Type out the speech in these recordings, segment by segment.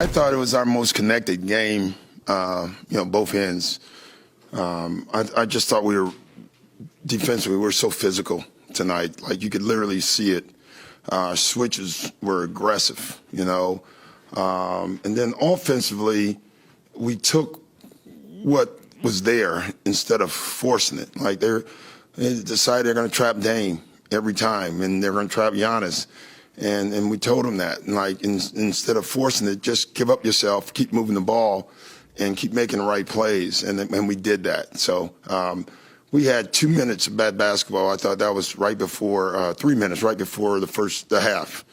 I thought it was our most connected game, both ends. I just thought we were defensively, we were so physical tonight. Like, you could literally see it. Switches were aggressive, and then offensively, we took what was there instead of forcing it. Like, they decided they're going to trap Dame every time, and they're going to trap Giannis. And we told them that. And like, instead of forcing it, just give up yourself, keep moving the ball, and keep making the right plays. And we did that. So we had 2 minutes of bad basketball. I thought that was right before 3 minutes, right before the half,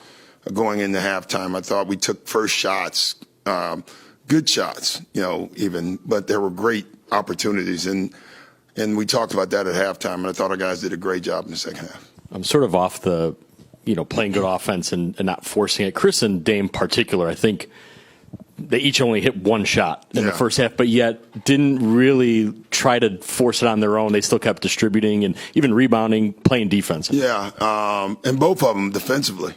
going into halftime. I thought we took first shots, good shots, but there were great opportunities. And we talked about that at halftime, and I thought our guys did a great job in the second half. I'm sort of off the, playing good offense and not forcing it. Chris and Dame in particular, I think they each only hit one shot in the first half, but yet didn't really try to force it on their own. They still kept distributing and even rebounding, playing defense. Yeah, and both of them defensively,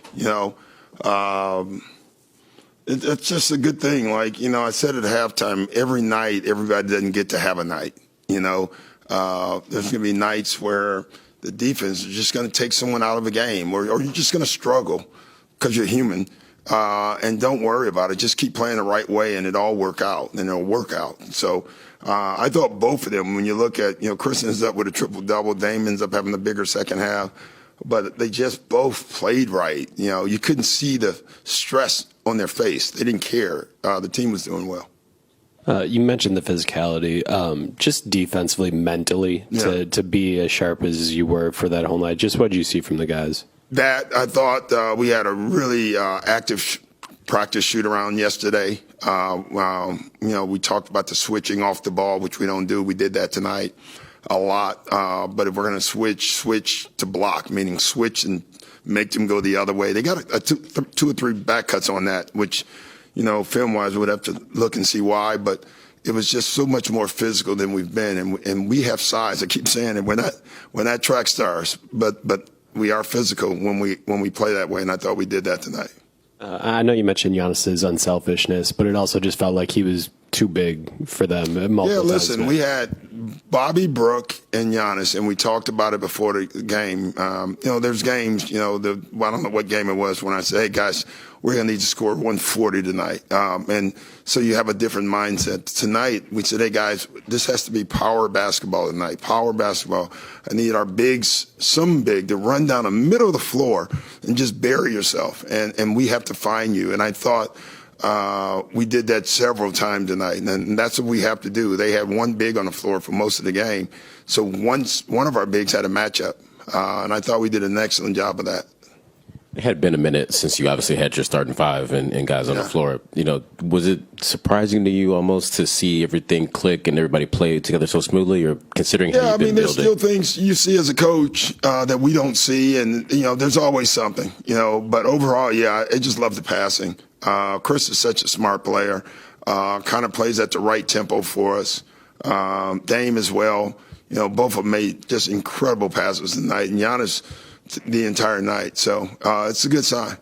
it's just a good thing. Like, I said at halftime, every night, everybody doesn't get to have a night, There's going to be nights where the defense is just going to take someone out of a game, or you're just going to struggle because you're human. And don't worry about it. Just keep playing the right way, and it'll all work out, and it'll work out. So I thought both of them, when you look at, Chris ends up with a triple-double, Dame ends up having a bigger second half, but they just both played right. You couldn't see the stress on their face. They didn't care. The team was doing well. You mentioned the physicality, just defensively, mentally, to be as sharp as you were for that whole night. Just what did you see from the guys? That, I thought we had a really active practice shoot-around yesterday. We talked about the switching off the ball, which we don't do. We did that tonight a lot. But if we're going to switch to block, meaning switch and make them go the other way. They got two or three back cuts on that, which – film-wise, we'd have to look and see why, but it was just so much more physical than we've been, and we have size. I keep saying it. We're not track stars, but we are physical when we play that way, and I thought we did that tonight. I know you mentioned Giannis's unselfishness, but it also just felt like he was too big for them multiple times. Yeah, listen, we had Bobby, Brooke, and Giannis, and we talked about it before the game. There's games, I don't know what game it was when I said, hey, guys, we're going to need to score 140 tonight. And so you have a different mindset. Tonight, we said, hey, guys, this has to be power basketball tonight, power basketball. I need our bigs, some big, to run down the middle of the floor and just bury yourself. And we have to find you. And I thought we did that several times tonight. And that's what we have to do. They had one big on the floor for most of the game. So once one of our bigs had a matchup. And I thought we did an excellent job of that. It had been a minute since you obviously had your starting five and guys on the floor. Was it surprising to you almost to see everything click and everybody play together so smoothly, or considering how you've been there's building? still things you see as a coach that we don't see, and, there's always something, But overall, I just love the passing. Chris is such a smart player, kind of plays at the right tempo for us. Dame as well. Both of them made just incredible passes tonight, and Giannis the entire night. So it's a good sign.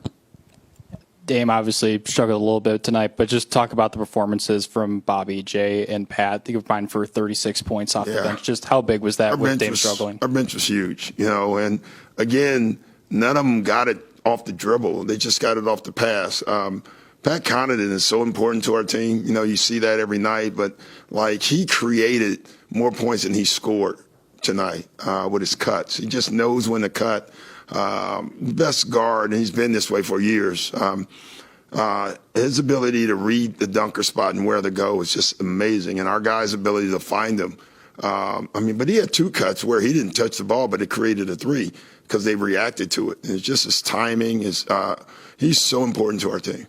Dame obviously struggled a little bit tonight, but just talk about the performances from Bobby, Jay, and Pat. I think of mine for 36 points off the bench. Just how big was that with Dame struggling? Our bench was huge, and again, none of them got it off the dribble. They just got it off the pass. Pat Connaughton is so important to our team. You see that every night, but he created more points than he scored tonight with his cuts. He just knows when to cut. Best guard, and he's been this way for years. His ability to read the dunker spot and where to go is just amazing, and our guys' ability to find him. But he had two cuts where he didn't touch the ball, but it created a three because they reacted to it. And it's just his timing. He's so important to our team.